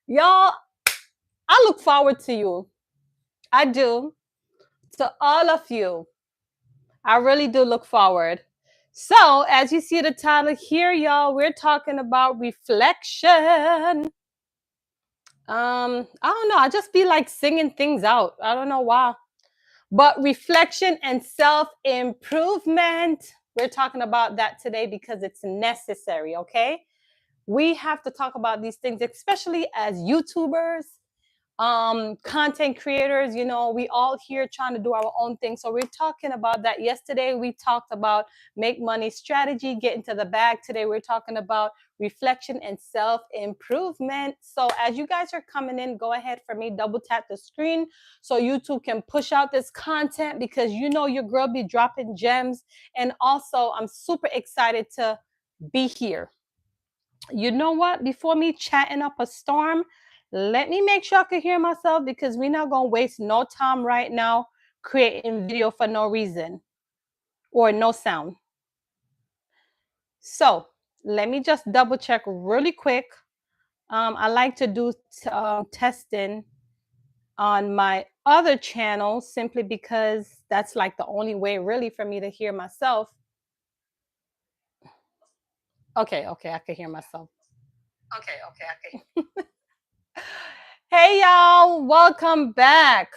Y'all, I look forward to you. I do. To all of you. I really do look forward. So, as you see the title here, y'all, we're talking about reflection. I don't know. I just be like singing things out. I don't know why. But reflection and self improvement. We're talking about that today because it's necessary, okay? We have to talk about these things, especially as YouTubers, content creators. We all here trying to do our own thing, so we're talking about that. Yesterday we talked about make money strategy, get into the bag. Today we're talking about reflection and self improvement. So as you guys are coming in, go ahead for me, double tap the screen so YouTube can push out this content, because your girl be dropping gems. And also I'm super excited to be here. You know what? Before me chatting up a storm, let me make sure I can hear myself, because we're not going to waste no time right now creating video for no reason or no sound. So let me just double check really quick. I like to do testing on my other channel simply because that's like the only way really for me to hear myself. Okay, I can hear myself. Okay, I can. Hey y'all, welcome back.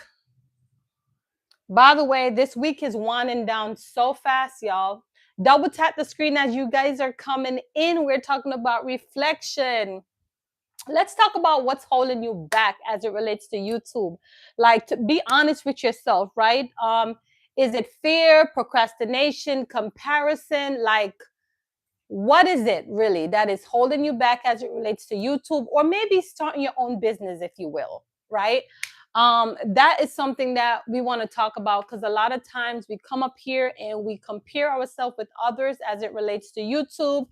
By the way, this week is winding down so fast, y'all. Double tap the screen as you guys are coming in. We're talking about reflection. Let's talk about what's holding you back as it relates to YouTube. Like, to be honest with yourself, right? Is it fear, procrastination, comparison? Like, what is it really that is holding you back as it relates to YouTube, or maybe starting your own business, if you will, right? That is something that we want to talk about, because a lot of times we come up here and we compare ourselves with others as it relates to YouTube,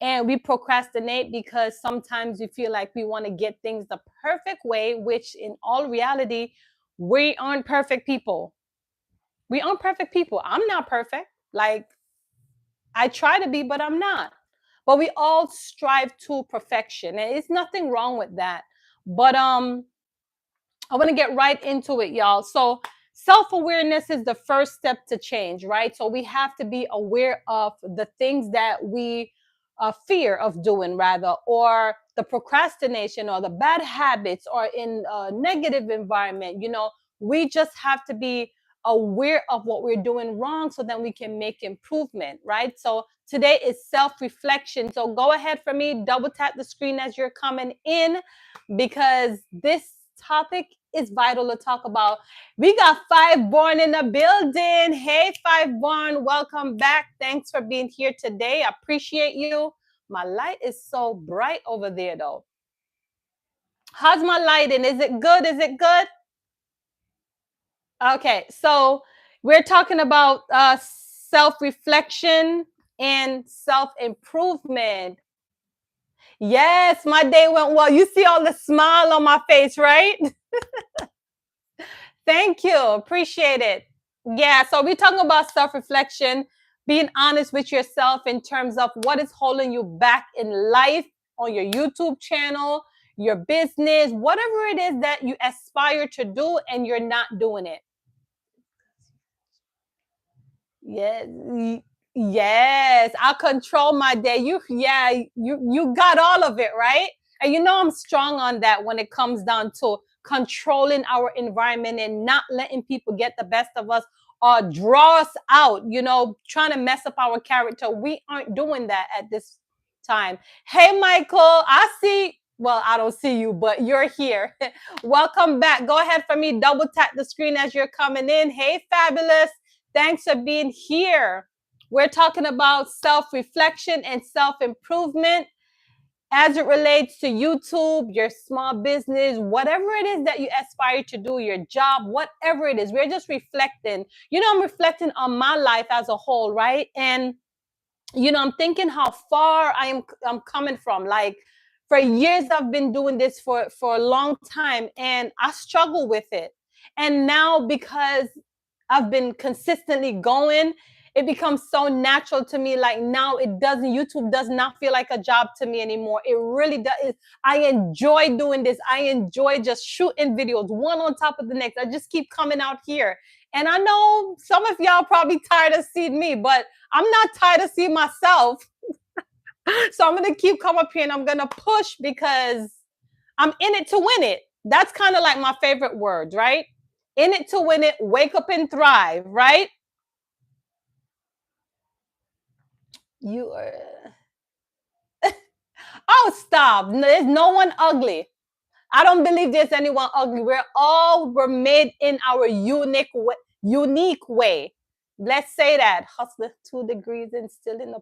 and we procrastinate because sometimes we feel like we want to get things the perfect way, which in all reality, we aren't perfect people. We aren't perfect people. I'm not perfect. Like, I try to be, but I'm not. But we all strive to perfection, and it's nothing wrong with that. But I want to get right into it, y'all. So self-awareness is the first step to change, right? So we have to be aware of the things that we fear of doing, rather, or the procrastination, or the bad habits, or in a negative environment. We just have to be aware of what we're doing wrong, so then we can make improvement, right? So today is self-reflection. So go ahead for me, double tap the screen as you're coming in, because this topic is vital to talk about. We got Five Born in the building. Hey, Five Born, welcome back. Thanks for being here today. I appreciate you. My light is so bright over there, though. How's my lighting? Is it good? Is it good? Okay, so we're talking about self-reflection and self-improvement. Yes, my day went well. You see all the smile on my face, right? Thank you. Appreciate it. Yeah, so we're talking about self-reflection, being honest with yourself in terms of what is holding you back in life, on your YouTube channel, your business, whatever it is that you aspire to do and you're not doing it. Yes. Yes, I control my day. You got all of it, right? And I'm strong on that when it comes down to controlling our environment and not letting people get the best of us or draw us out, trying to mess up our character. We aren't doing that at this time. Hey, Michael, I see. Well, I don't see you, but you're here. Welcome back. Go ahead for me. Double tap the screen as you're coming in. Hey, fabulous. Thanks for being here. We're talking about self-reflection and self-improvement as it relates to YouTube, your small business, whatever it is that you aspire to do, your job, whatever it is. We're just reflecting. I'm reflecting on my life as a whole, right? And I'm thinking how far I'm coming from. Like, for years I've been doing this for a long time, and I struggle with it. And now, because I've been consistently going, it becomes so natural to me. Like now YouTube does not feel like a job to me anymore. It really does. I enjoy doing this. I enjoy just shooting videos one on top of the next. I just keep coming out here. And I know some of y'all probably tired of seeing me, but I'm not tired of seeing myself. So I'm going to keep coming up here and I'm going to push because I'm in it to win it. That's kind of like my favorite words, right? In it to win it, wake up and thrive, right? You are. Oh, stop. There's no one ugly. I don't believe there's anyone ugly. We're made in our unique way. Let's say that. Hustler 2 degrees and still in the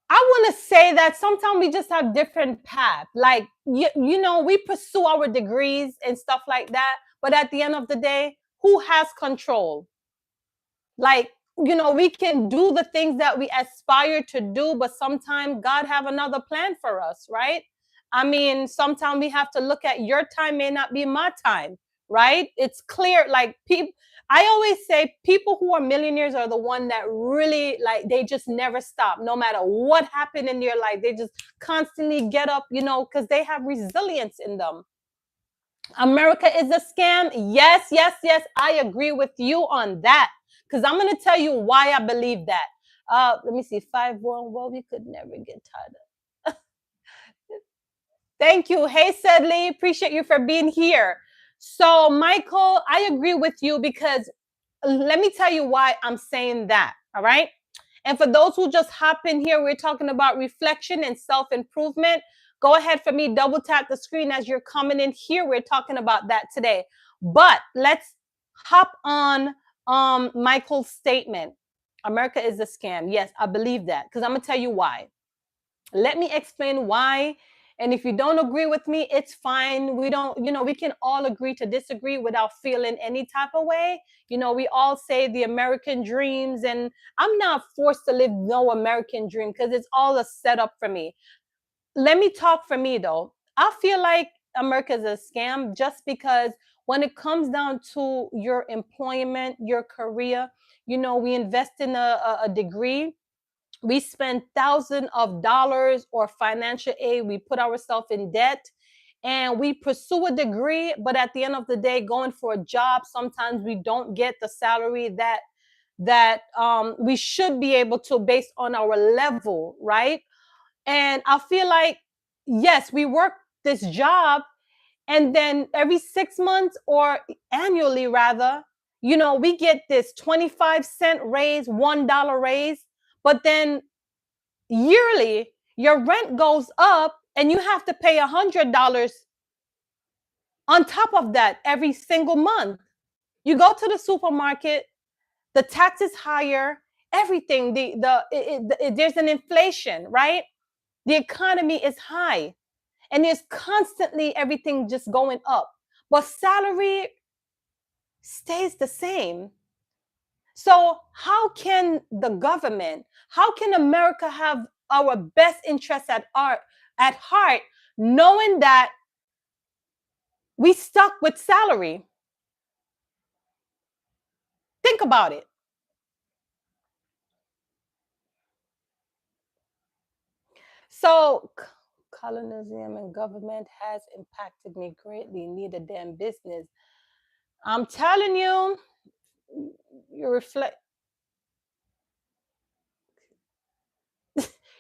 I want to say that sometimes we just have different paths. Like, we pursue our degrees and stuff like that. But at the end of the day, who has control? Like, we can do the things that we aspire to do, but sometimes God have another plan for us, right? I mean, sometimes we have to look at your time may not be my time, right? It's clear, like people. I always say people who are millionaires are the one that really like they just never stop, no matter what happened in their life. They just constantly get up, because they have resilience in them. America is a scam. Yes, yes, yes. I agree with you on that. Because I'm going to tell you why I believe that. Let me see. 5-1. Well, we could never get tired of. Thank you. Hey, Sedley. Appreciate you for being here. So, Michael, I agree with you because let me tell you why I'm saying that. All right. And for those who just hop in here, we're talking about reflection and self-improvement. Go ahead for me, double tap the screen as you're coming in here. We're talking about that today. But let's hop on Michael's statement. America is a scam. Yes, I believe that because I'm going to tell you why. Let me explain why. And if you don't agree with me, it's fine. We can all agree to disagree without feeling any type of way. We all say the American dreams, and I'm not forced to live no American dream because it's all a setup for me. Let me talk for me though. I feel like America is a scam just because when it comes down to your employment, your career, we invest in a degree. We spend thousands of dollars or financial aid. We put ourselves in debt and we pursue a degree. But at the end of the day, going for a job, sometimes we don't get the salary that we should be able to based on our level, right? And I feel like, yes, we work this job and then every 6 months or annually rather, we get this 25-cent raise, $1 raise, but then yearly your rent goes up and you have to pay $100 on top of that every single month. You go to the supermarket, the tax is higher, everything, there's an inflation, right? The economy is high and there's constantly everything just going up, but salary stays the same. So how can the government, how can America have our best interests at heart, knowing that we stuck with salary? Think about it. So colonialism and government has impacted me greatly. Need a damn business. I'm telling you, you reflect.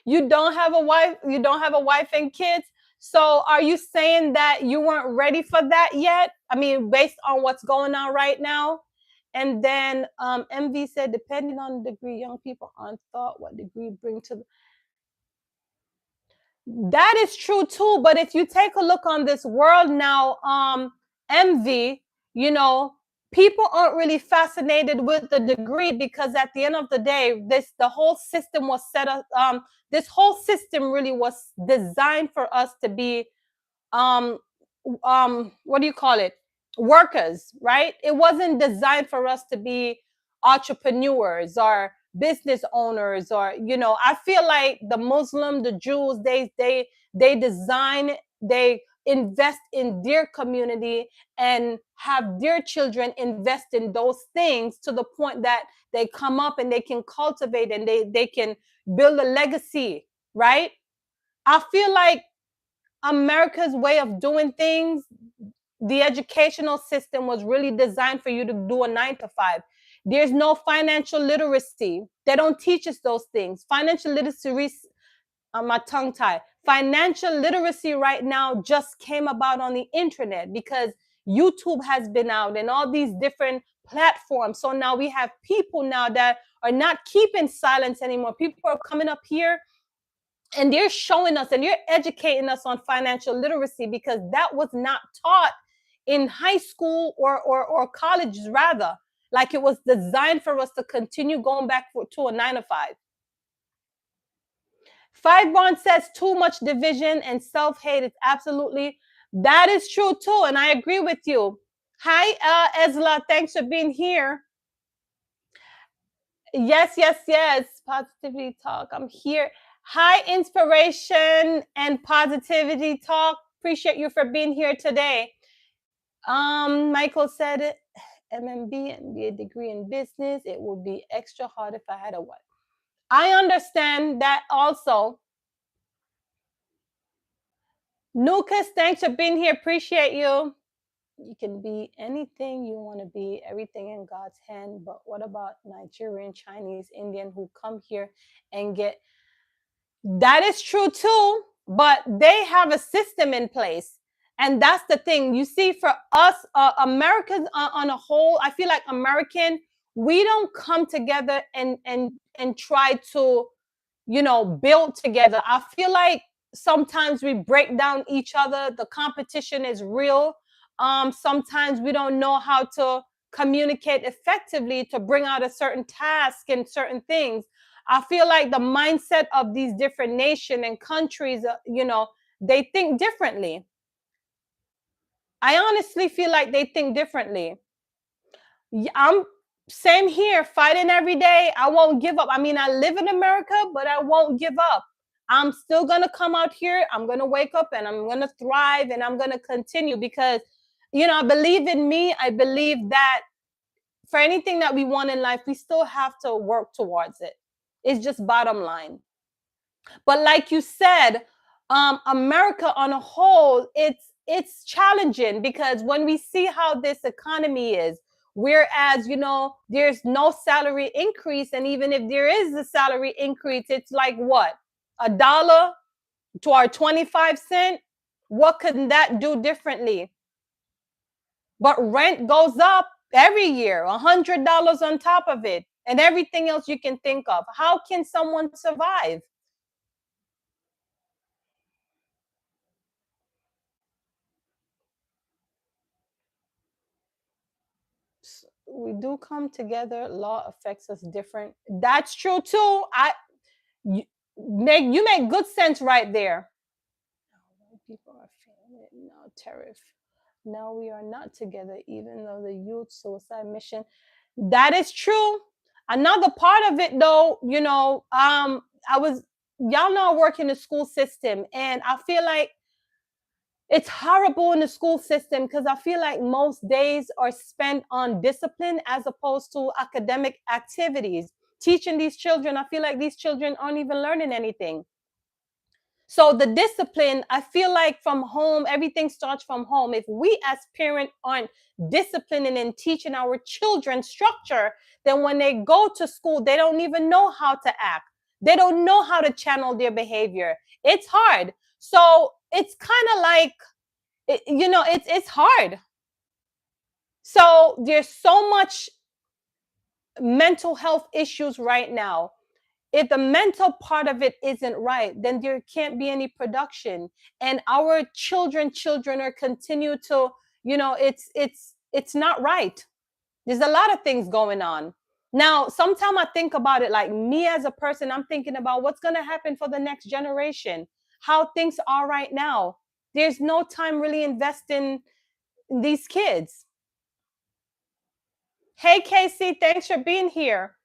You don't have a wife and kids. So are you saying that you weren't ready for that yet? I mean, based on what's going on right now. And then MV said, depending on the degree, young people aren't thought what degree bring to the. That is true too. But if you take a look on this world now, MV, people aren't really fascinated with the degree because at the end of the day, the whole system was set up. This whole system really was designed for us to be, what do you call it? Workers, right? It wasn't designed for us to be entrepreneurs or business owners, or I feel like the Muslim, the Jews, they design, they invest in their community and have their children invest in those things to the point that they come up and they can cultivate and they can build a legacy, right? I feel like America's way of doing things, the educational system was really designed for you to do a 9 to 5. There's no financial literacy. They don't teach us those things. Financial literacy, my tongue tie. Financial literacy right now just came about on the internet because YouTube has been out and all these different platforms. So now we have people now that are not keeping silence anymore. People are coming up here and they're showing us and you're educating us on financial literacy because that was not taught in high school or colleges, rather. Like it was designed for us to continue going back to a 9 to 5. 5 says too much division and self-hate. It's absolutely, that is true too. And I agree with you. Hi, Ezla. Thanks for being here. Yes. Positivity talk. I'm here. Hi, inspiration and positivity talk. Appreciate you for being here today. Michael said it. MMB and be a degree in business. It would be extra hard if I had a what? I understand that also. Nukas, thanks for being here. Appreciate you. You can be anything you want to be, everything in God's hand. But what about Nigerian, Chinese, Indian who come here and get? That is true too, but they have a system in place. And that's the thing. You see, for us, Americans on a whole, I feel like American, we don't come together and try to, build together. I feel like sometimes we break down each other. The competition is real. Sometimes we don't know how to communicate effectively to bring out a certain task and certain things. I feel like the mindset of these different nations and countries, they think differently. I honestly feel like they think differently. I'm same here, fighting every day. I won't give up. I mean, I live in America, but I won't give up. I'm still going to come out here. I'm going to wake up and I'm going to thrive and I'm going to continue because, I believe in me. I believe that for anything that we want in life, we still have to work towards it. It's just bottom line. But like you said, America on a whole, it's challenging because when we see how this economy is, whereas there's no salary increase, and even if there is a salary increase, it's like what, $1 to our 25 cents. What could that do differently? But rent goes up every year, $100 on top of it, and everything else you can think of. How can someone survive? We do come together. Law affects us different. That's true too. You make good sense right there. People are feeling it now. Tariff. Now we are not together, even though the youth suicide mission. That is true. Another part of it, though, y'all know I work in the school system, and I feel like it's horrible in the school system because I feel like most days are spent on discipline as opposed to academic activities. Teaching these children, I feel like these children aren't even learning anything. So the discipline, I feel like from home, everything starts from home. If we as parents aren't disciplining and teaching our children structure, then when they go to school, they don't even know how to act. They don't know how to channel their behavior. It's hard. So it's kind of like, it's hard. So there's so much mental health issues right now. If the mental part of it isn't right, then there can't be any production. And our children are continue to, it's not right. There's a lot of things going on. Now, sometimes I think about it like me as a person, I'm thinking about what's going to happen for the next generation, how things are right now. There's no time really investing in these kids. Hey, Casey, thanks for being here.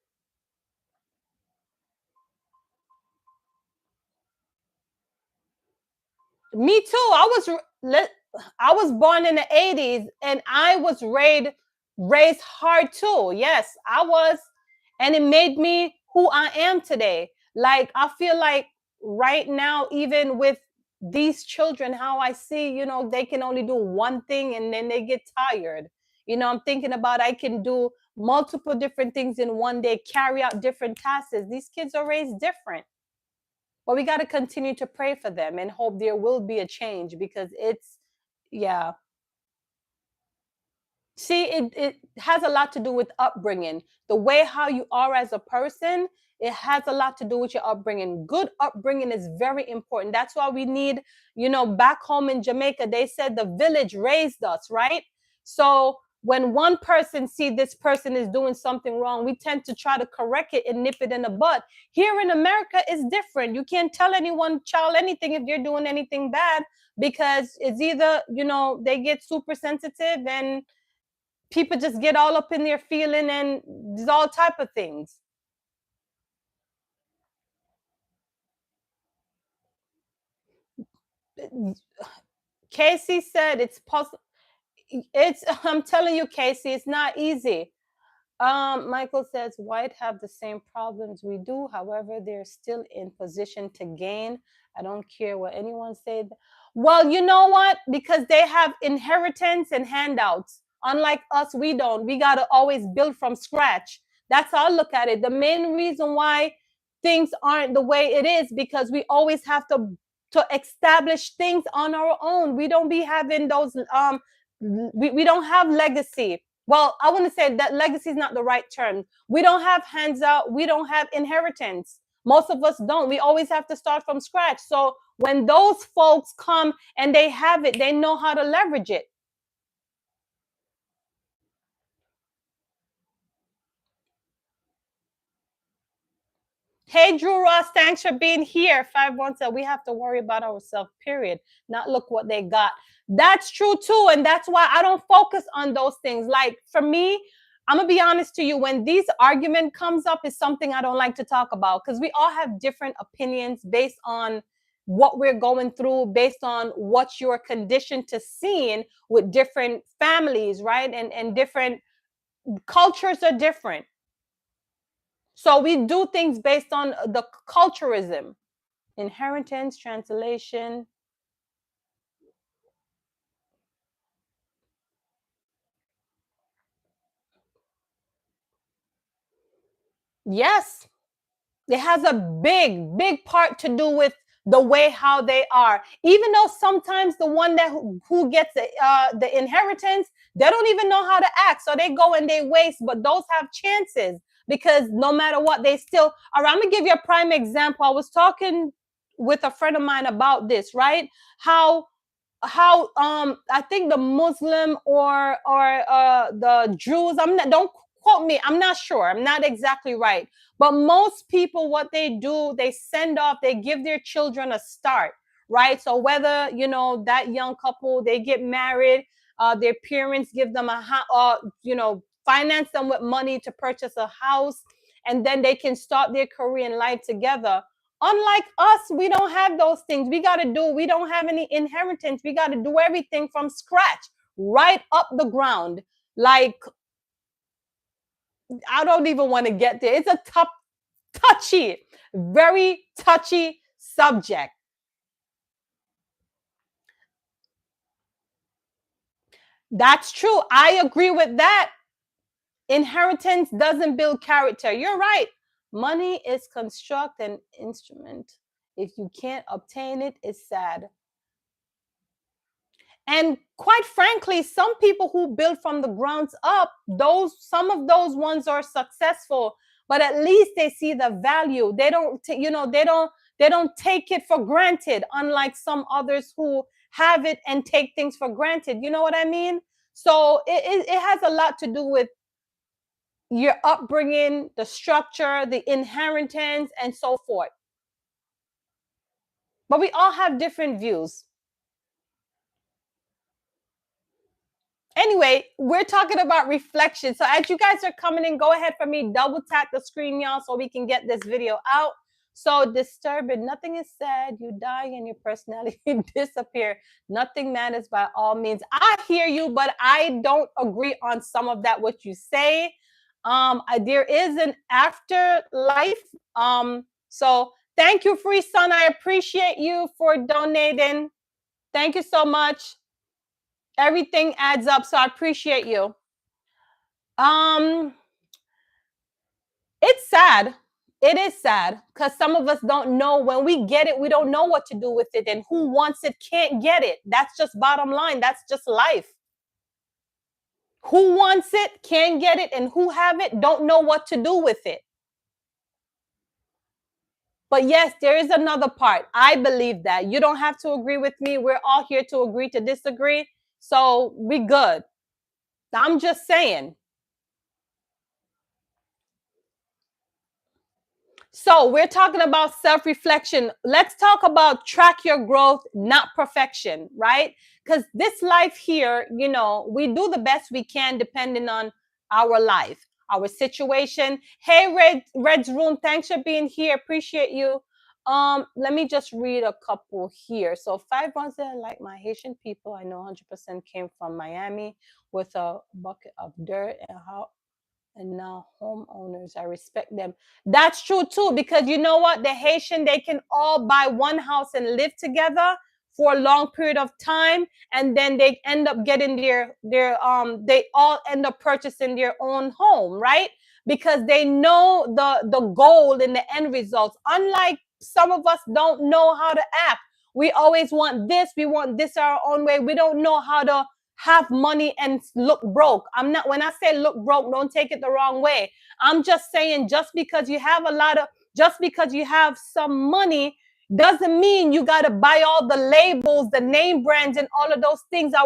Me too. let I was born in the 80s and I was raised hard too. Yes, I was. And it made me who I am today. Like I feel like right now, even with these children, how I see, they can only do one thing and then they get tired. I'm thinking about I can do multiple different things in one day, carry out different tasks. These kids are raised different. But we got to continue to pray for them and hope there will be a change because yeah. See, it has a lot to do with upbringing. The way how you are as a person, it has a lot to do with your upbringing. Good upbringing is very important. That's why we need, back home in Jamaica, they said the village raised us, right? So when one person see this person is doing something wrong, we tend to try to correct it and nip it in the bud. Here in America, it's different. You can't tell anyone, child, anything if they're doing anything bad because it's either, they get super sensitive and people just get all up in their feeling and there's all type of things. Casey said it's possible. It's I'm telling you, Casey, it's not easy. Michael says white have the same problems we do. However, they're still in position to gain. I don't care what anyone said. Well, you know what? Because they have inheritance and handouts. Unlike us, we don't. We got to always build from scratch. That's how I look at it. The main reason why things aren't the way it is because we always have to establish things on our own. We don't be having those we don't have legacy. Well, I want to say that legacy is not the right term. We don't have hands out. We don't have inheritance. Most of us don't. We always have to start from scratch. So when those folks come and they have it, they know how to leverage it. Hey, Drew Ross, thanks for being here. 5-1 said we have to worry about ourselves, period. Not look what they got. That's true too. And that's why I don't focus on those things. Like for me, I'm gonna be honest to you, when these argument comes up, is something I don't like to talk about because we all have different opinions based on what we're going through, based on what you're conditioned to seeing with different families, right? And different cultures are different. So we do things based on the culturism, inheritance, translation. Yes, it has a big part to do with the way how they are. Even though sometimes the one that who gets the inheritance, they don't even know how to act, so they go and they waste. But those have chances because no matter what, they still. All right, I'm gonna give you a prime example. I was talking with a friend of mine about this, right? How I think the Muslim or the Jews, I'm not, don't quote me, I'm not sure, I'm not exactly right, but most people, what they do, they send off, they give their children a start, right? So whether that young couple, they get married, their parents give them finance them with money to purchase a house, and then they can start their career in life together. Unlike us, we don't have those things. We don't have any inheritance. We got to do everything from scratch, right up the ground. Like, I don't even want to get there. It's a touchy, very touchy subject. That's true. I agree with that. Inheritance doesn't build character. You're right. Money is construct an instrument. If you can't obtain it, it's sad. And quite frankly, some people who build from the grounds up, some of those ones are successful, but at least they see the value. They don't, they don't take it for granted, unlike some others who have it and take things for granted. You know what I mean? So it has a lot to do with your upbringing, the structure, the inheritance, and so forth. But we all have different views. Anyway, we're talking about reflection. So as you guys are coming in, go ahead for me, double tap the screen, y'all, so we can get this video out. So disturbing. Nothing is said. You die and your personality disappear. Nothing matters by all means. I hear you, but I don't agree on some of that what you say. There is an afterlife. So thank you, Free Son. I appreciate you for donating. Thank you so much. Everything adds up, so I appreciate you. Um, it's sad. It is sad because some of us don't know when we get it, we don't know what to do with it, and who wants it can't get it. That's just bottom line. That's just life. Who wants it can't get it, and who have it don't know what to do with it. But yes, there is another part. I believe that you don't have to agree with me. We're all here to agree to disagree. So we good. I'm just saying. So we're talking about self-reflection. Let's talk about track your growth, not perfection, right? Because this life here, we do the best we can depending on our life, our situation. Hey, Red's Room, thanks for being here. Appreciate you. Let me just read a couple here. So 5 months there, like my Haitian people, I know 100% came from Miami with a bucket of dirt and now homeowners, I respect them. That's true too, because you know what? The Haitian, they can all buy one house and live together for a long period of time, and then they end up getting they all end up purchasing their own home, right? Because they know the goal and the end results. Unlike some of us don't know how to act. We always want this, we want this our own way. We don't know how to have money and look broke. I'm not, when I say look broke, don't take it the wrong way. I'm just saying just because you have some money doesn't mean you got to buy all the labels, the name brands and all of those things. I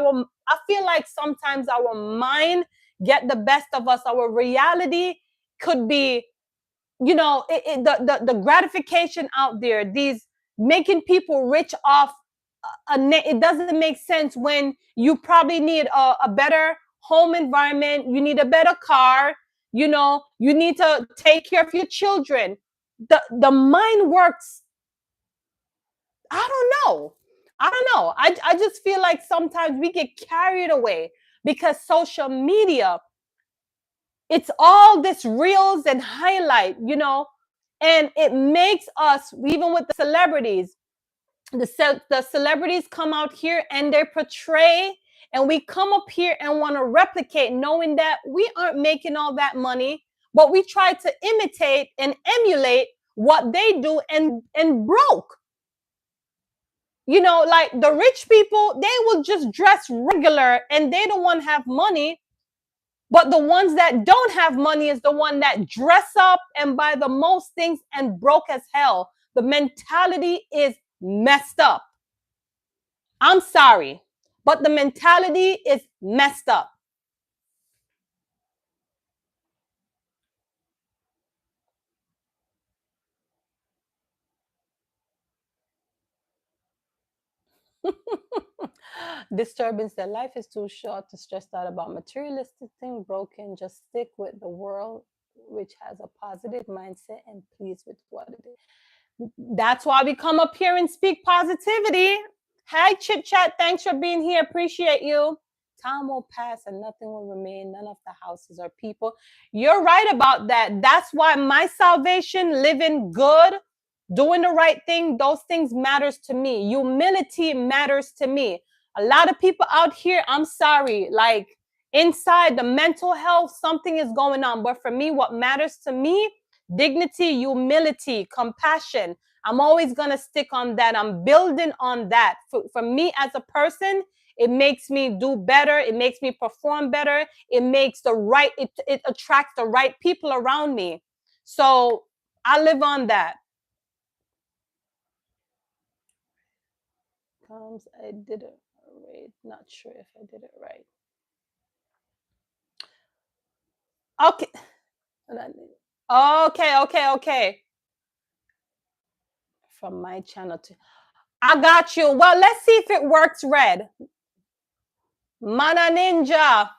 feel like sometimes our mind get the best of us. Our reality could be, the gratification out there, these making people rich off it doesn't make sense when you probably need a better home environment, you need a better car, you need to take care of your children. The mind works. I don't know i don't know I just feel like sometimes we get carried away because social media, it's all this reels and highlight, and it makes us, even with the celebrities, the celebrities come out here and they portray, and we come up here and want to replicate, knowing that we aren't making all that money, but we try to imitate and emulate what they do and broke. Like the rich people, they will just dress regular and they don't want to have money. But the ones that don't have money is the one that dress up and buy the most things and broke as hell. The mentality is messed up. I'm sorry, but the mentality is messed up. Disturbance that life is too short to stress out about materialistic thing broken. Just stick with the world, which has a positive mindset and pleased with what it is. That's why we come up here and speak positivity. Hi, Chit Chat. Thanks for being here. Appreciate you. Time will pass and nothing will remain. None of the houses or people. You're right about that. That's why my salvation, living good, doing the right thing, those things matters to me. Humility matters to me. A lot of people out here, I'm sorry, like inside the mental health, something is going on. But for me, what matters to me, dignity, humility, compassion. I'm always going to stick on that. I'm building on that. For me as a person, it makes me do better. It makes me perform better. It attracts the right people around me. So I live on that. Camz, I did it right. Not sure if I did it right. Okay. Okay. From my channel to I got you. Well, let's see if it works, Red. Mana Ninja.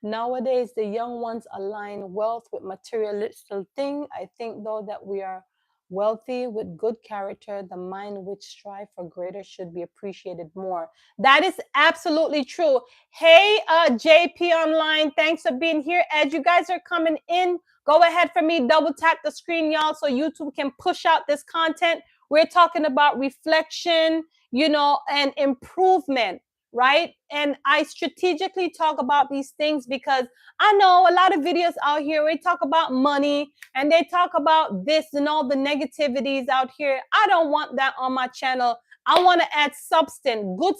Nowadays, the young ones align wealth with materialistic thing. I think though that we are Wealthy with good character, the mind which strive for greater should be appreciated more. That is absolutely true. Hey, JP Online, thanks for being here. As you guys are coming in, go ahead for me, double tap the screen, y'all, so YouTube can push out this content. We're talking about reflection, and improvement, right? And I strategically talk about these things because I know a lot of videos out here, we talk about money and they talk about this and all the negativities out here. I don't want that on my channel. I want to add substance, good,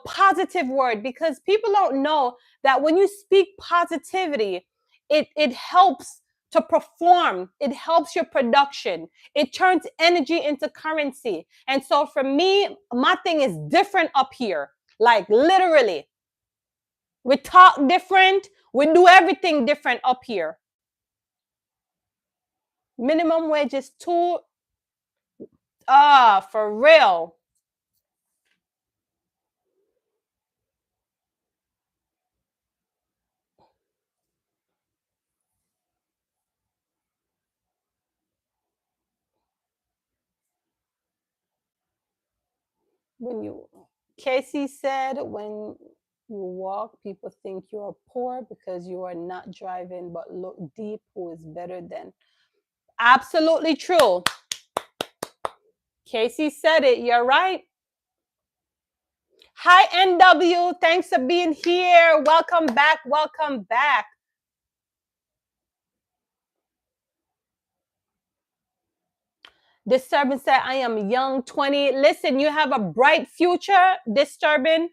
positive word, because people don't know that when you speak positivity, it helps to perform. It helps your production. It turns energy into currency. And so for me, my thing is different up here. Like literally, we talk different. We do everything different up here. Minimum wage is for real. Casey said, when you walk, people think you are poor because you are not driving, but look deep, who is better than. Absolutely true. Casey said it. You're right. Hi, NW. Thanks for being here. Welcome back. Welcome back. Disturbing said, I am young, 20. Listen, you have a bright future, Disturbing.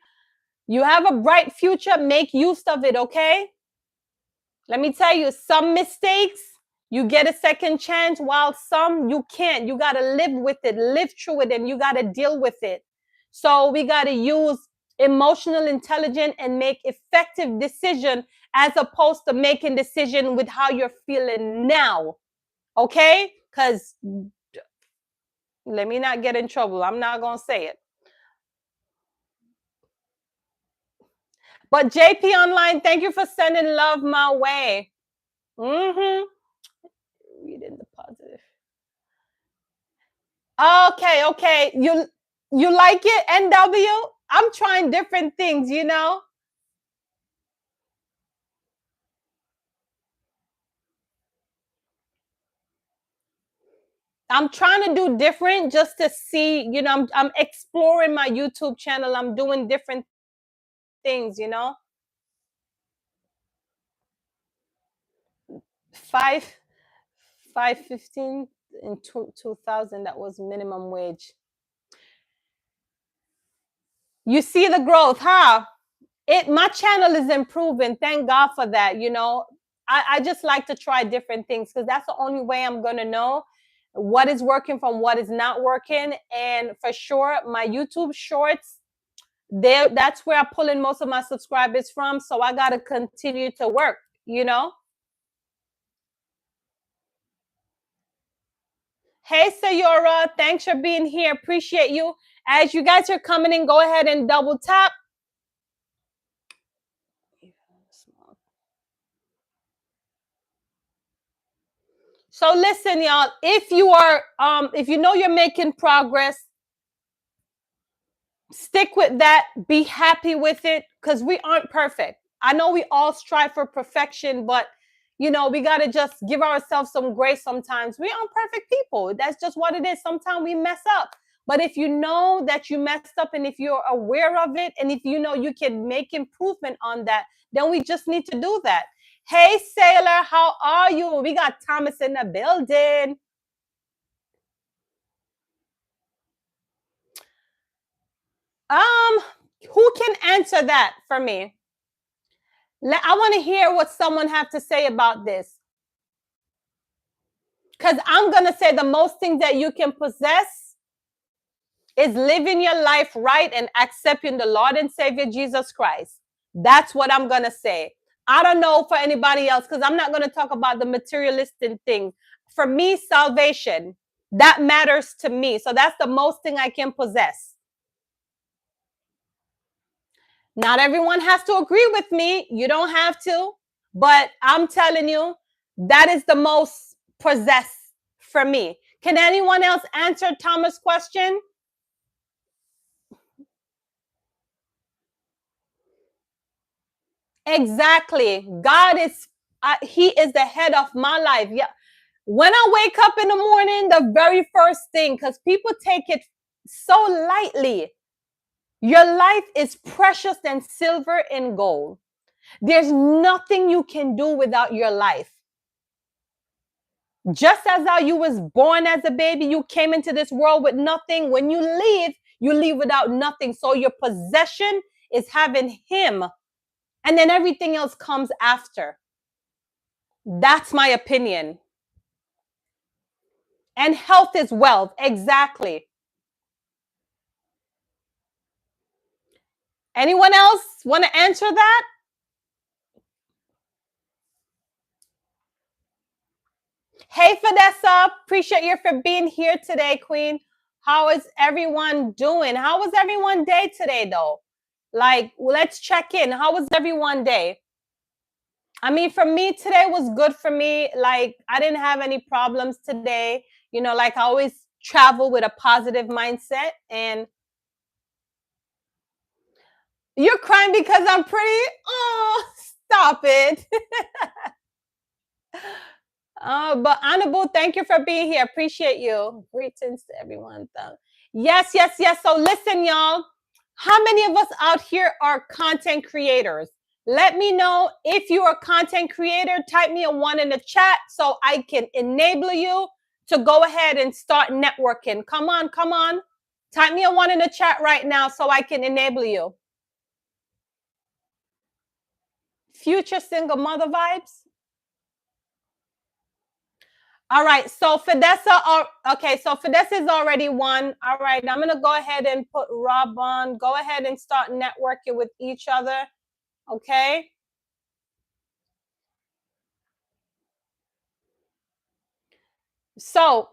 You have a bright future. Make use of it, okay? Let me tell you, some mistakes, you get a second chance, while some you can't. You got to live with it, live through it, and you got to deal with it. So we got to use emotional intelligence and make effective decision as opposed to making decision with how you're feeling now. Okay? Because let me not get in trouble. I'm not going to say it. But JP Online, thank you for sending love my way. Reading the positive. Okay. You like it, NW? I'm trying different things, I'm trying to do different just to see, I'm exploring my YouTube channel. I'm doing different things, 515 in 2000, that was minimum wage. You see the growth, huh? My channel is improving. Thank God for that. I just like to try different things because that's the only way I'm going to know what is working from what is not working. And for sure, my YouTube shorts, that's where I'm pulling most of my subscribers from. So I got to continue to work, Hey, Sayora, thanks for being here. Appreciate you. As you guys are coming in, go ahead and double tap. So listen, y'all, if you are, if you know you're making progress, stick with that. Be happy with it, because we aren't perfect. I know we all strive for perfection, but we got to just give ourselves some grace sometimes. We aren't perfect people. That's just what it is. Sometimes we mess up. But if you know that you messed up and if you're aware of it and if you know you can make improvement on that, then we just need to do that. Hey, Sailor, how are you? We got Thomas in the building. Who can answer that for me? I want to hear what someone have to say about this. Because I'm going to say the most things that you can possess is living your life right and accepting the Lord and Savior Jesus Christ. That's what I'm going to say. I don't know for anybody else, because I'm not going to talk about the materialistic thing. For me, salvation, that matters to me. So that's the most thing I can possess. Not everyone has to agree with me. You don't have to. But I'm telling you, that is the most possessed for me. Can anyone else answer Thomas' question? Exactly. God is, he is the head of my life. Yeah. When I wake up in the morning, the very first thing, because people take it so lightly, your life is precious than silver and gold. There's nothing you can do without your life. Just as how you was born as a baby, you came into this world with nothing. When you leave without nothing. So your possession is having him, and then everything else comes after. That's my opinion. And health is wealth. Exactly. Anyone else want to answer that? Hey, Fidessa. Appreciate you for being here today, Queen. How is everyone doing? How was everyone's day today, though? Like, let's check in. How was everyone's day? I mean, for me, today was good for me. Like, I didn't have any problems today. You know, like I always travel with a positive mindset. And you're crying because I'm pretty? Oh, stop it. But Honorable, thank you for being here. Appreciate you. Greetings to everyone. Yes, yes, yes. So listen, y'all. How many of us out here are content creators? Let me know if you are a content creator. Type me a 1 in the chat so I can enable you to go ahead and start networking. Come on, come on. Type me a 1 in the chat right now so I can enable you. Future single mother vibes. All right, so Fidessa, okay, so Fidessa is already one. All right, I'm going to go ahead and put Rob on. Go ahead and start networking with each other, okay? So,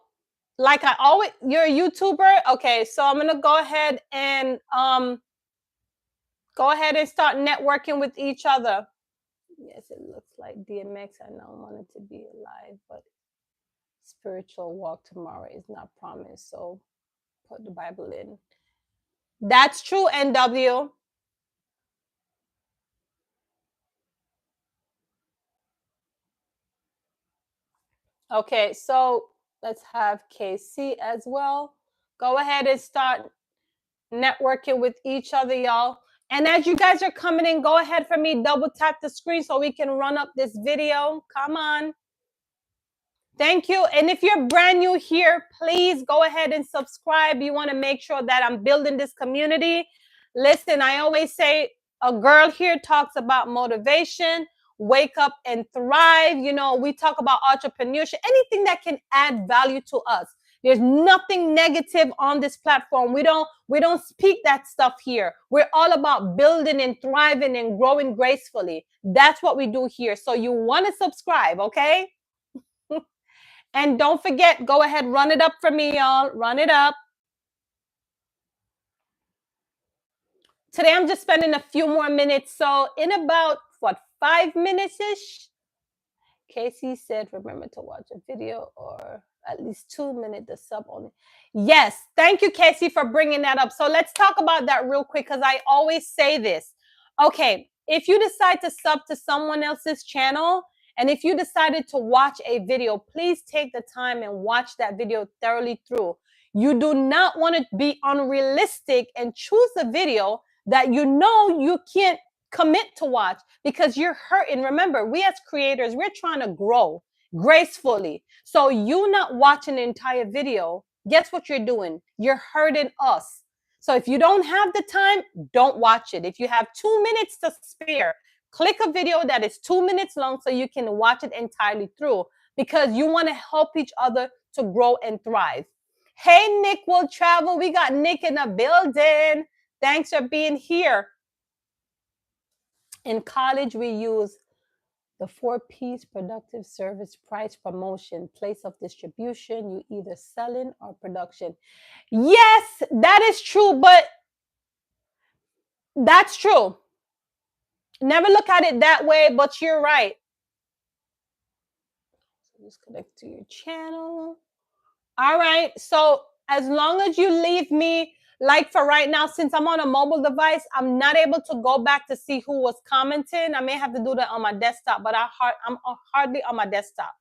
like I always, you're a YouTuber? Okay, so I'm going to go ahead and start networking with each other. Yes, it looks like DMX. I know wanted to be alive, but spiritual walk tomorrow is not promised. So, put the Bible in. That's true, NW. Okay, so let's have KC as well. Go ahead and start networking with each other, y'all. And as you guys are coming in, go ahead for me, double tap the screen so we can run up this video. Come on. Thank you. And if you're brand new here, please go ahead and subscribe. You want to make sure that I'm building this community. Listen, I always say a girl here talks about motivation, wake up and thrive. You know, we talk about entrepreneurship, anything that can add value to us. There's nothing negative on this platform. We don't speak that stuff here. We're all about building and thriving and growing gracefully. That's what we do here. So you want to subscribe, okay? And don't forget, go ahead, run it up for me, y'all. Run it up. Today, I'm just spending a few more minutes. So in about, 5 minutes-ish? Casey said, remember to watch a video or at least 2 minutes, the sub only. Yes, thank you, Casey, for bringing that up. So let's talk about that real quick because I always say this. Okay, if you decide to sub to someone else's channel, and if you decided to watch a video, please take the time and watch that video thoroughly through. You do not want to be unrealistic and choose a video that you know you can't commit to watch because you're hurting. Remember, we as creators, we're trying to grow gracefully. So you not watching the entire video, guess what you're doing? You're hurting us. So if you don't have the time, don't watch it. If you have 2 minutes to spare, click a video that is 2 minutes long so you can watch it entirely through because you want to help each other to grow and thrive. Hey, Nick will travel. We got Nick in the building. Thanks for being here. In college, we use the 4P's productive service, price, promotion, place of distribution. You either selling or production. Yes, that is true, but that's true. Never look at it that way, but you're right. So just connect to your channel. All right. So as long as you leave me, like for right now, since I'm on a mobile device, I'm not able to go back to see who was commenting. I may have to do that on my desktop, but I'm hardly on my desktop.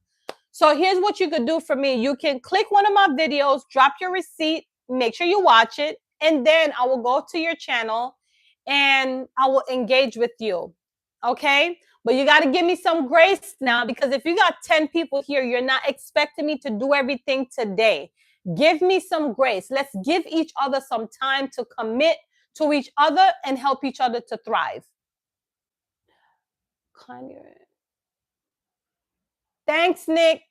So here's what you could do for me. You can click one of my videos, drop your receipt, make sure you watch it, and then I will go to your channel and I will engage with you. Okay? But you got to give me some grace now, because if you got 10 people here, you're not expecting me to do everything today. Give me some grace. Let's give each other some time to commit to each other and help each other to thrive. Thanks, Nick.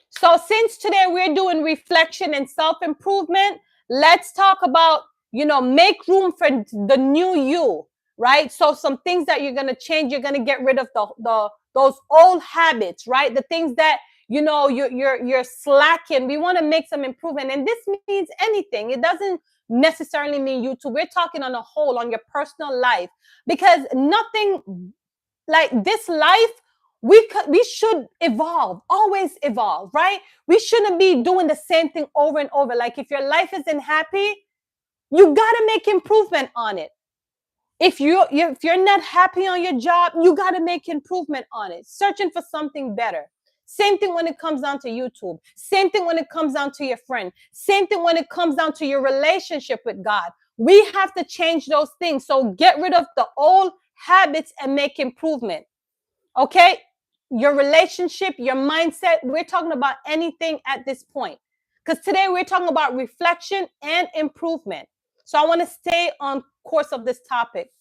So since today we're doing reflection and self-improvement, let's talk about, make room for the new you, right? So some things that you're going to change, you're going to get rid of the those old habits, right? The things that you're slacking. We want to make some improvement, and this means anything. It doesn't necessarily mean YouTube. We're talking on a whole, on your personal life, because nothing like this life, we should evolve, always evolve, right? We shouldn't be doing the same thing over and over. Like if your life isn't happy, you got to make improvement on it. If you're not happy on your job, you got to make improvement on it, searching for something better. Same thing when it comes down to YouTube. Same thing when it comes down to your friend. Same thing when it comes down to your relationship with God. We have to change those things. So get rid of the old habits and make improvement. Okay? Your relationship, your mindset, we're talking about anything at this point. Because today we're talking about reflection and improvement. So I want to stay on course of this topic.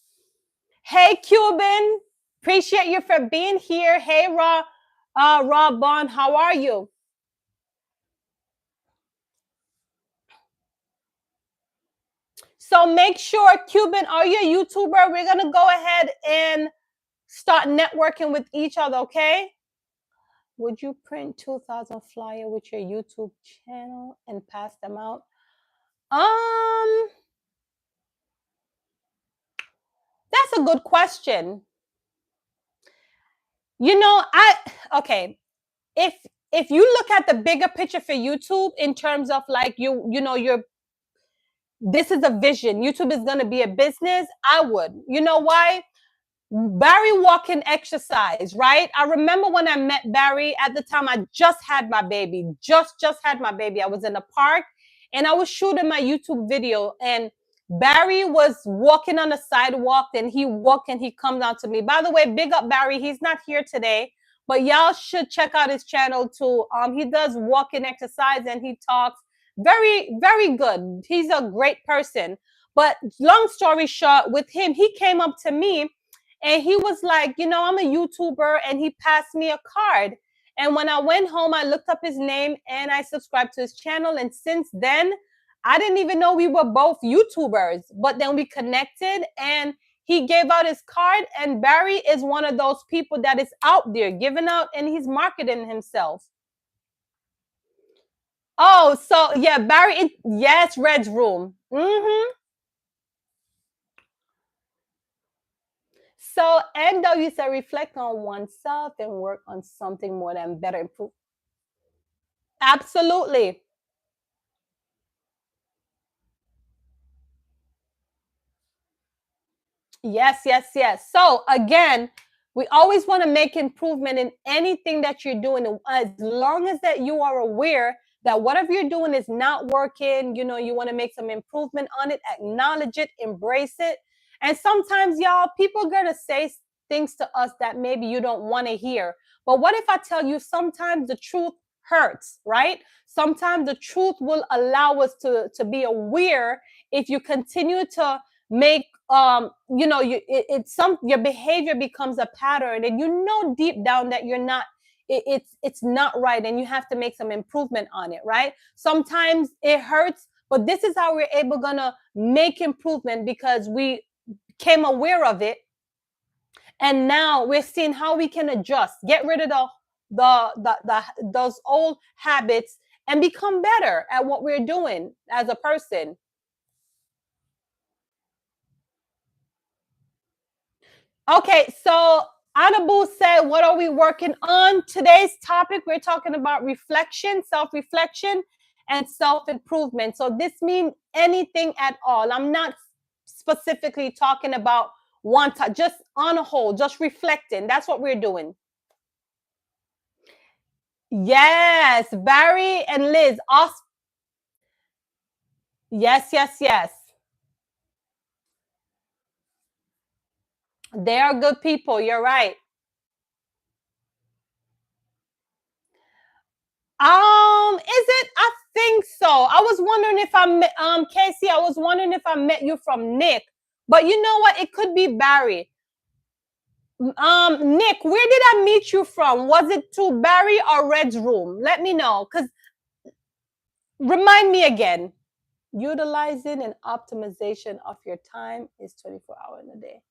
Hey, Cuban, appreciate you for being here. Hey, Rob Bond, how are you? So make sure, Cuban, are you a YouTuber? We're going to go ahead and start networking with each other, okay? Would you print 2,000 flyer with your YouTube channel and pass them out? Um, that's a good question. Okay. If you look at the bigger picture for YouTube in terms of like this is a vision. YouTube is going to be a business. I would. You know why? Barry walking exercise, right? I remember when I met Barry at the time I just had my baby. Just had my baby. I was in the park and I was shooting my YouTube video, and Barry was walking on the sidewalk, and he walked and he comes out to me. By the way, big up Barry. He's not here today, but y'all should check out his channel too. He does walking exercise and he talks very, very good. He's a great person. But long story short, with him, he came up to me and he was like, I'm a YouTuber, and he passed me a card. And when I went home, I looked up his name and I subscribed to his channel. And since then, I didn't even know we were both YouTubers. But then we connected and he gave out his card. And Barry is one of those people that is out there giving out and he's marketing himself. Oh, so yeah, Barry, yes, Red's room. Mm-hmm. So, and though you said reflect on oneself and work on something more than better improve. Absolutely. Yes, yes, yes. So again, we always want to make improvement in anything that you're doing, as long as that you are aware that whatever you're doing is not working. You want to make some improvement on it, acknowledge it, embrace it. And sometimes, y'all, people are going to say things to us that maybe you don't want to hear. But what if I tell you sometimes the truth hurts, right? Sometimes the truth will allow us to be aware. If you continue to make it's some your behavior becomes a pattern, and deep down that you're not, it's not right, and you have to make some improvement on it, right? Sometimes it hurts, but this is how we're gonna make improvement, because we became aware of it, and now we're seeing how we can adjust, get rid of those old habits, and become better at what we're doing as a person. Okay, so Annabelle said, what are we working on? Today's topic, we're talking about reflection, self-reflection, and self-improvement. So this means anything at all. I'm not specifically talking about one time, just on a whole, just reflecting. That's what we're doing. Yes, Barry and Liz. Yes, yes, yes. They are good people. You're right. Is it? I think so. I was wondering if I met Casey. I was wondering if I met you from Nick, but you know what? It could be Barry. Nick, where did I meet you from? Was it to Barry or Red's room? Let me know, cause remind me again. Utilizing and optimization of your time is 24 hours in a day.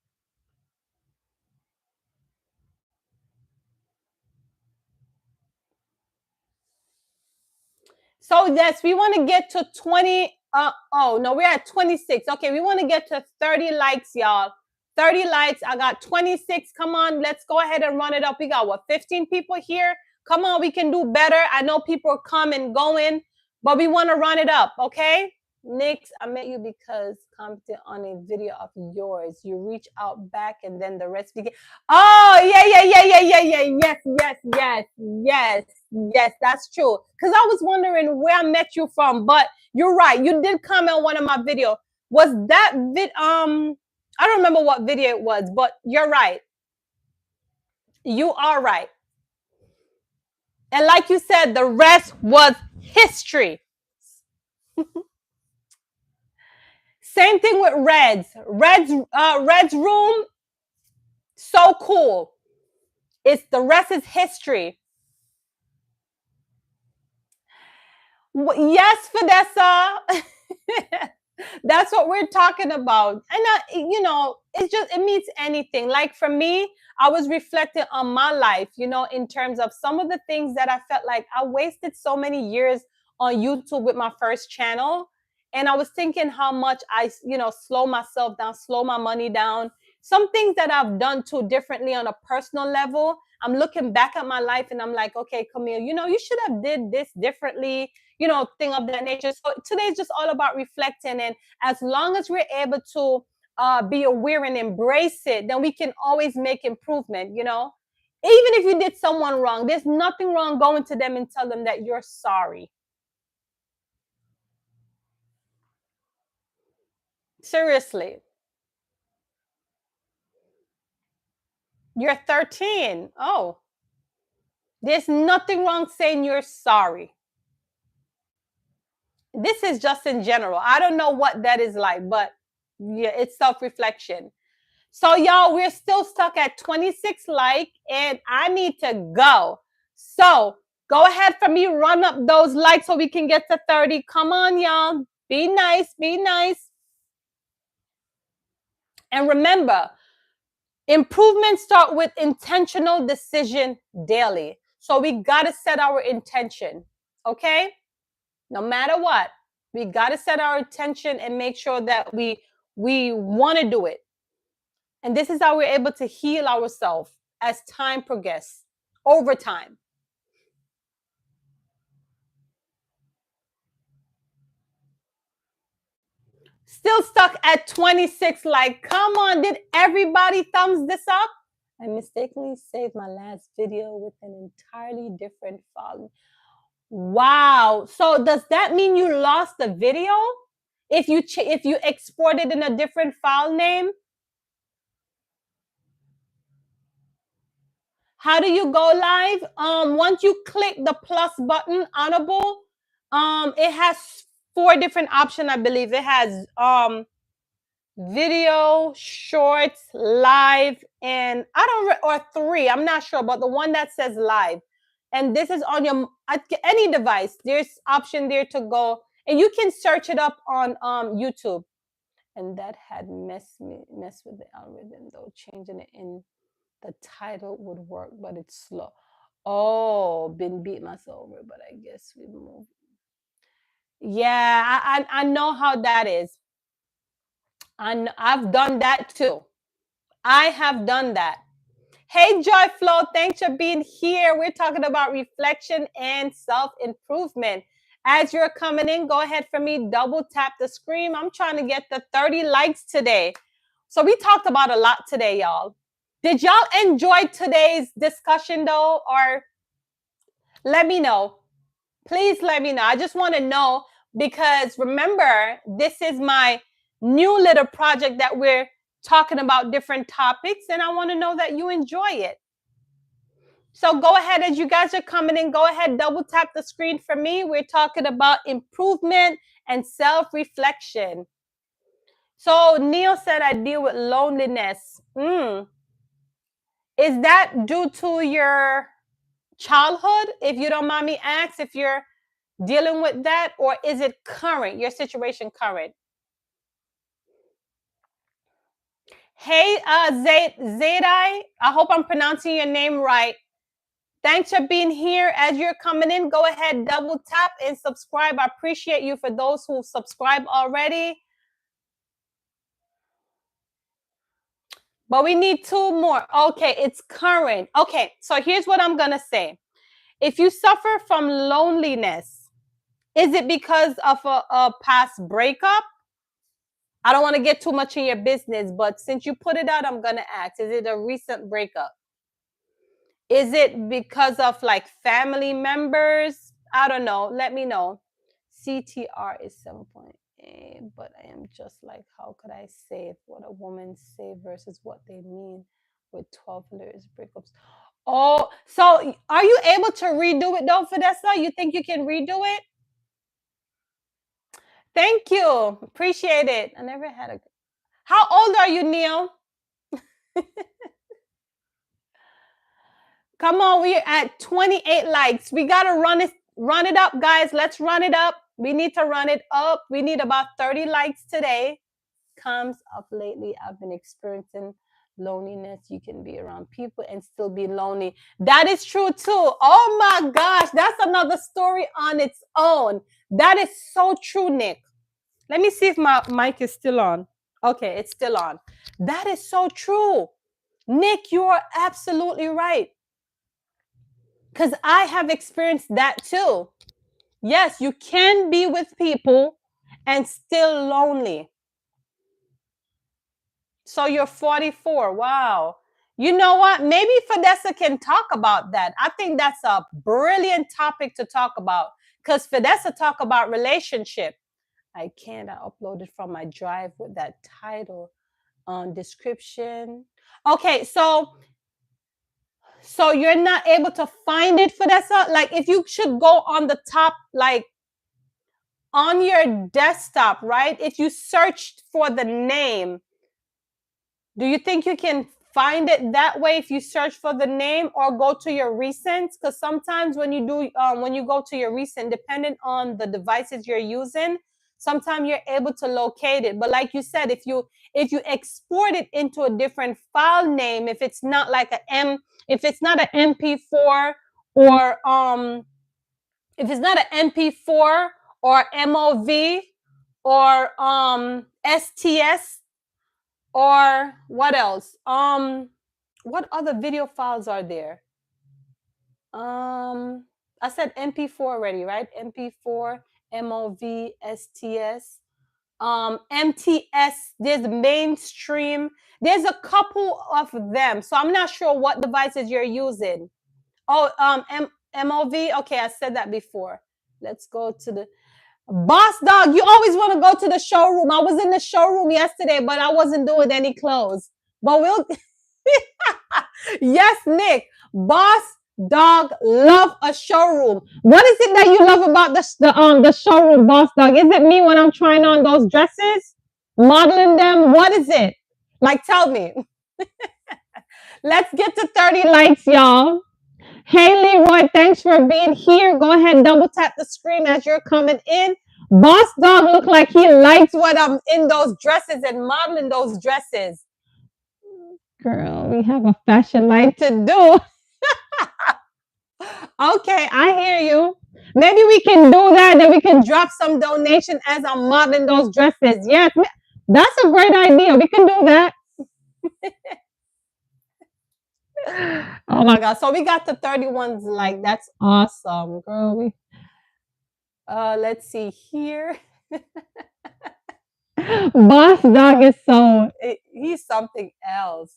So yes, we want to get to 20. Oh no, we're at 26. Okay, we want to get to 30 likes, y'all. 30 likes. I got 26. Come on, let's go ahead and run it up. We got what, 15 people here? Come on, we can do better. I know people are coming, going, but we want to run it up, okay? Nix, I met you because commented on a video of yours. You reach out back and then the rest begin. Oh, yeah, yeah, yeah, yeah, yeah, yeah. Yes, yes, yes, yes, yes, that's true. Because I was wondering where I met you from, but you're right. You did comment on one of my videos. Was that I don't remember what video it was, but you're right. You are right. And like you said, the rest was history. Same thing with Red's room, so cool. It's the rest is history. Yes, Vanessa. That's what we're talking about. And it means anything. Like for me, I was reflecting on my life, in terms of some of the things that I felt like I wasted so many years on YouTube with my first channel. And I was thinking how much I, slow myself down, slow my money down. Some things that I've done too differently on a personal level. I'm looking back at my life and I'm like, okay, Camille, you should have did this differently, thing of that nature. So today's just all about reflecting. And as long as we're able to be aware and embrace it, then we can always make improvement, Even if you did someone wrong, there's nothing wrong going to them and tell them that you're sorry. Seriously. You're 13. Oh, there's nothing wrong saying you're sorry. This is just in general. I don't know what that is like, but yeah, it's self-reflection. So y'all, we're still stuck at 26 like, and I need to go. So go ahead for me, run up those likes so we can get to 30. Come on, y'all. Be nice, be nice. And remember, improvements start with intentional decision daily. So we got to set our intention, okay? No matter what, we got to set our intention and make sure that we want to do it. And this is how we're able to heal ourselves as time progresses over time. Still stuck at 26. Like, come on, did everybody thumbs this up? I mistakenly saved my last video with an entirely different file. Wow. So does that mean you lost the video? If you exported in a different file name? How do you go live? Once you click the plus button, Honorable, it has 4 different options, I believe. It has video, shorts, live, and or 3. I'm not sure, but the one that says live. And this is on your any device. There's option there to go, and you can search it up on YouTube. And that had messed with the algorithm though, changing it in the title would work, but it's slow. Oh, been beat myself over, but I guess we move. Yeah, I know how that is. And I've done that too. I have done that. Hey, Joy Flow, thanks for being here. We're talking about reflection and self-improvement. As you're coming in, go ahead for me, double tap the screen. I'm trying to get the 30 likes today. So we talked about a lot today, y'all. Did y'all enjoy today's discussion though? Or let me know. Please let me know. I just want to know because remember, this is my new little project that we're talking about different topics, and I want to know that you enjoy it. So go ahead, as you guys are coming in, go ahead, double tap the screen for me. We're talking about improvement and self-reflection. So Neil said, I deal with loneliness. Is that due to your childhood? If you don't mind me ask, if you're dealing with that, or is it current, your situation current? Hey, Zaydai, I hope I'm pronouncing your name right. Thanks for being here. As you're coming in, go ahead, double tap and subscribe. I appreciate you for those who subscribe already. But we need 2 more. Okay, it's current. Okay, so here's what I'm going to say. If you suffer from loneliness, is it because of a past breakup? I don't want to get too much in your business, but since you put it out, I'm going to ask, is it a recent breakup? Is it because of like family members? I don't know. Let me know. CTR is 7.8, but I am just like, how could I say what a woman say versus what they mean with 12 lyrics breakups? Oh, so are you able to redo it though, Fidessa? You think you can redo it? Thank you. Appreciate it. I never had a. How old are you, Neil? Come on, we're at 28 likes. We gotta run it up, guys. Let's run it up. We need to run it up. We need about 30 likes today. Comes up lately. I've been experiencing loneliness. You can be around people and still be lonely. That is true too. Oh my gosh, that's another story on its own. That is so true, Nick. Let me see if my mic is still on. Okay, it's still on. That is so true. Nick, you are absolutely right. Because I have experienced that too. Yes, you can be with people and still lonely. So you're 44. Wow. You know what? Maybe Fidessa can talk about that. I think that's a brilliant topic to talk about because Fidessa talk about relationship. I can't. I uploaded from my drive with that title on description. Okay, so you're not able to find it, Fidessa? Like if you should go on the top, like on your desktop, right? If you searched for the name, do you think you can find it that way if you search for the name or go to your recents? Because sometimes when you do, when you go to your recent, depending on the devices you're using, sometimes you're able to locate it. But like you said, if you export it into a different file name, if it's not like if it's not an MP4 or if it's not an MP4 or MOV or STS or what else? What other video files are there? I said MP4 already, right? MP4, MOV, STS, MTS. There's mainstream. There's a couple of them, so I'm not sure what devices you're using. Oh, MOV. Okay, I said that before. Let's go to the Boss Dog. You always want to go to the showroom. I was in the showroom yesterday, but I wasn't doing any clothes. But we'll. Yes, Nick. Boss Dog love a showroom. What is it that you love about the showroom, Boss Dog? Is it me when I'm trying on those dresses, modeling them? What is it? Like, tell me. Let's get to 30 likes, y'all. Hey, Leroy, thanks for being here. Go ahead and double tap the screen as you're coming in. Boss Dog look like he likes what I'm in those dresses and modeling those dresses. Girl, we have a fashion line to do. Okay, I hear you. Maybe we can do that. Then we can drop some donation as I'm modeling those dresses. Yes, that's a great idea. We can do that. Oh my God. So we got the 31s. Like, that's awesome, girl. Let's see here. Boss Dog is he's something else.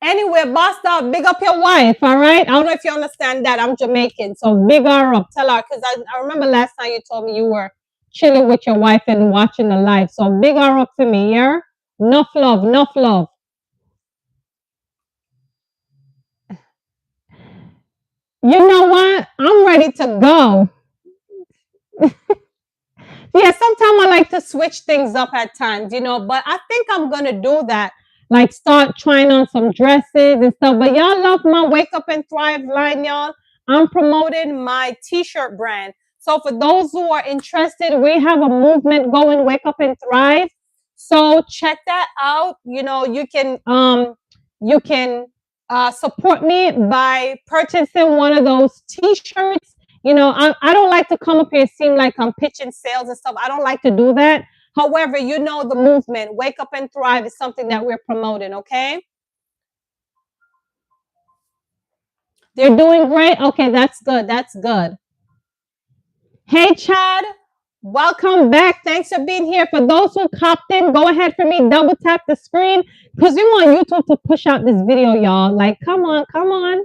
Anyway, Boss Dog, big up your wife, all right? I don't know if you understand that. I'm Jamaican, so big her up. Tell her, because I remember last time you told me you were chilling with your wife and watching the live. So big her up for me, yeah? Enough love, enough love. You know what? I'm ready to go. Yeah, sometimes I like to switch things up at times, but I think I'm going to do that. Like start trying on some dresses and stuff. But y'all love my Wake Up and Thrive line, y'all. I'm promoting my t-shirt brand. So for those who are interested, we have a movement going, Wake Up and Thrive. So check that out. You can support me by purchasing one of those t-shirts. I don't like to come up here and seem like I'm pitching sales and stuff. I don't like to do that. However, the movement, Wake Up and Thrive, is something that we're promoting, okay? They're doing great. Okay, that's good. That's good. Hey, Chad. Welcome back. Thanks for being here. For those who copped in, go ahead for me. Double tap the screen because we want YouTube to push out this video, y'all. Like, come on, come on.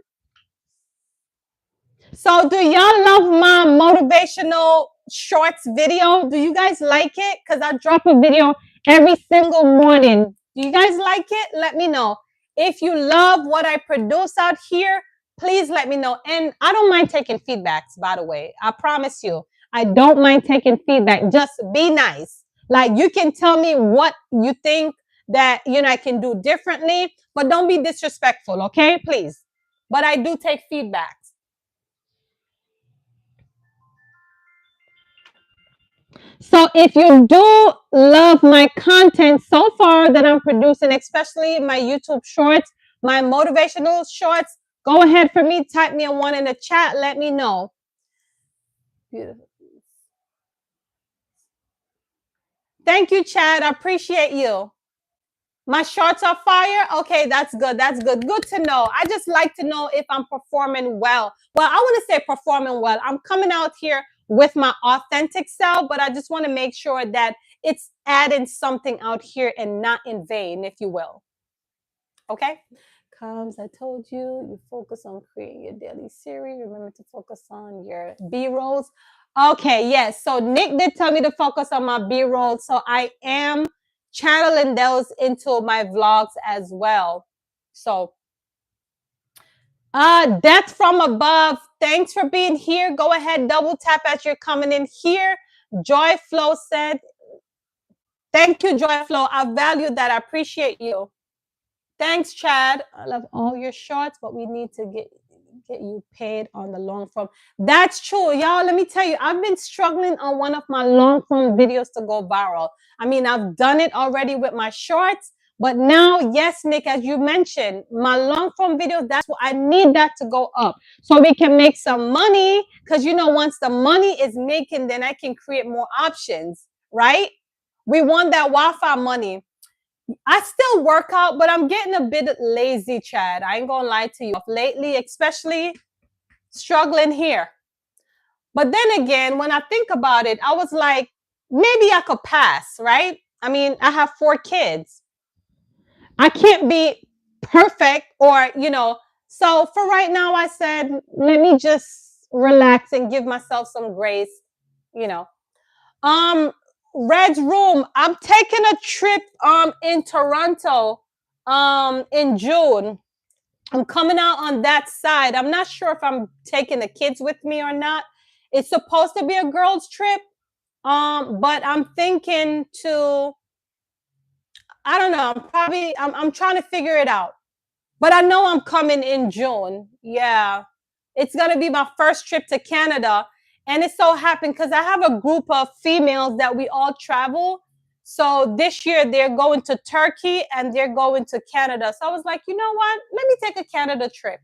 So do y'all love my motivational shorts video? Do you guys like it? Because I drop a video every single morning. Do you guys like it? Let me know. If you love what I produce out here, please let me know. And I don't mind taking feedbacks, by the way. I promise you. I don't mind taking feedback. Just be nice. Like, you can tell me what you think that, I can do differently, but don't be disrespectful, okay? Please. But I do take feedbacks. So if you do love my content so far that I'm producing, especially my YouTube shorts, my motivational shorts, go ahead for me. Type me a one in the chat. Let me know. Beautiful. Thank you, Chad. I appreciate you. My shorts are fire. Okay, that's good. That's good. Good to know. I just like to know if I'm performing well. Well, I want to say performing well. I'm coming out here with my authentic self, but I just want to make sure that it's adding something out here and not in vain, if you will. Okay? Camz, I told you, you focus on creating your daily series. Remember to focus on your B-rolls. Okay, yes. So Nick did tell me to focus on my B-rolls. So I am channeling those into my vlogs as well. So Death from Above, thanks for being here. Go ahead, double tap as you're coming in here. Joy Flow said, thank you, Joy Flow. I value that. I appreciate you. Thanks, Chad. I love all your shorts, but we need to get you paid on the long form. That's true, y'all. Let me tell you, I've been struggling on one of my long form videos to go viral. I mean, I've done it already with my shorts, but now, yes, Nick, as you mentioned, my long form videos, that's what I need that to go up so we can make some money. Because, once the money is making, then I can create more options, right? We want that Wi-Fi money. I still work out, but I'm getting a bit lazy, Chad. I ain't gonna lie to you. Lately, especially struggling here. But then again, when I think about it, I was like, maybe I could pass, right? I mean, I have 4 kids. I can't be perfect or, So for right now, I said, let me just relax and give myself some grace, Red's Room, I'm taking a trip in Toronto in June. I'm coming out on that side. I'm not sure if I'm taking the kids with me or not. It's supposed to be a girls trip. But I'm thinking I don't know, I'm trying to figure it out. But I know I'm coming in June. Yeah. It's going to be my first trip to Canada. And it so happened because I have a group of females that we all travel. So this year they're going to Turkey and they're going to Canada. So I was like, you know what? Let me take a Canada trip.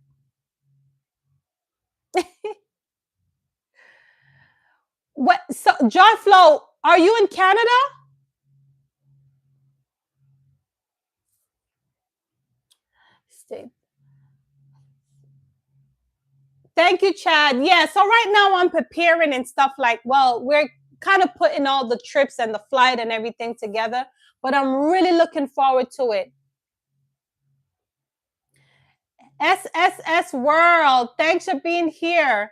What? So Joy Flow, are you in Canada? Thank you, Chad. Yeah, so right now I'm preparing and stuff like, well, we're kind of putting all the trips and the flight and everything together, but I'm really looking forward to it. SSS World, thanks for being here.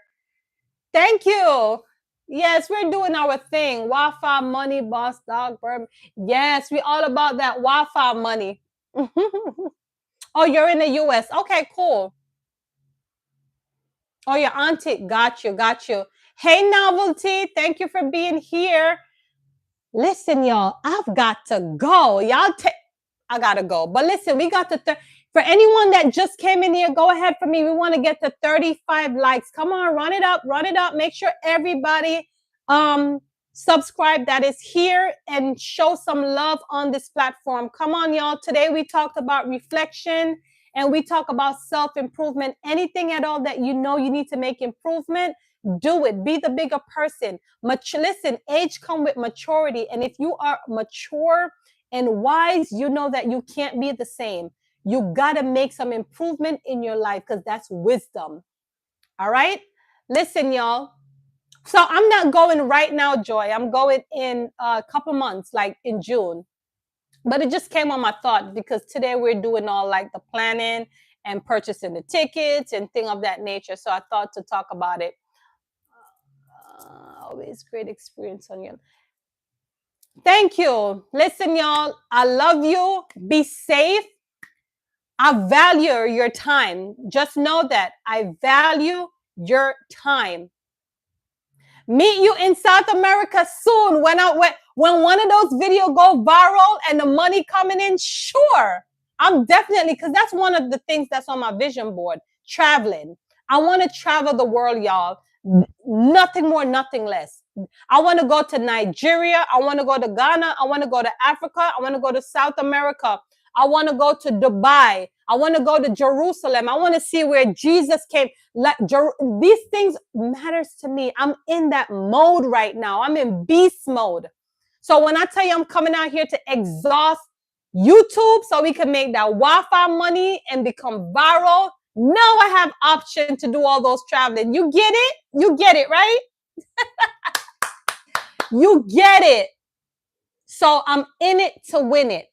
Thank you. Yes, we're doing our thing. Wi-Fi money, boss dog, Burm. Yes, we all about that Wi-Fi money. Oh, you're in the US. Okay, cool. Oh, your auntie. Got you, got you. Hey, Novelty, thank you for being here. Listen, y'all, I've got to go. I gotta go. But listen, we got for anyone that just came in here, go ahead for me. We want to get to 35 likes. Come on, run it up, run it up. Make sure everybody subscribe that is here and show some love on this platform. Come on, y'all. Today we talked about reflection and we talk about self-improvement. Anything at all that you know you need to make improvement, do it. Be the bigger person. Listen, age come with maturity. And if you are mature and wise, you know that you can't be the same. You got to make some improvement in your life because that's wisdom. All right? Listen, y'all. So I'm not going right now, Joy. I'm going in a couple months, like in June. But it just came on my thought because today we're doing all like the planning and purchasing the tickets and thing of that nature. So I thought to talk about it. Always great experience on you. Thank you. Listen, y'all, I love you. Be safe. I value your time. Just know that I value your time. Meet you in South America soon when one of those videos go viral and the money coming in. Sure, I'm definitely, because that's one of the things that's on my vision board, traveling. I want to travel the world, y'all. Nothing more, nothing less. I want to go to Nigeria. I want to go to Ghana. I want to go to Africa. I want to go to South America. I want to go to Dubai. I want to go to Jerusalem. I want to see where Jesus came. Like these things matters to me. I'm in that mode right now. I'm in beast mode. So when I tell you I'm coming out here to exhaust YouTube so we can make that Wi-Fi money and become viral, now I have option to do all those traveling. You get it? You get it, right? You get it. So I'm in it to win it.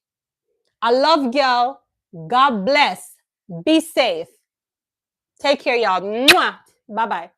I love y'all. God bless. Be safe. Take care, y'all. Bye-bye.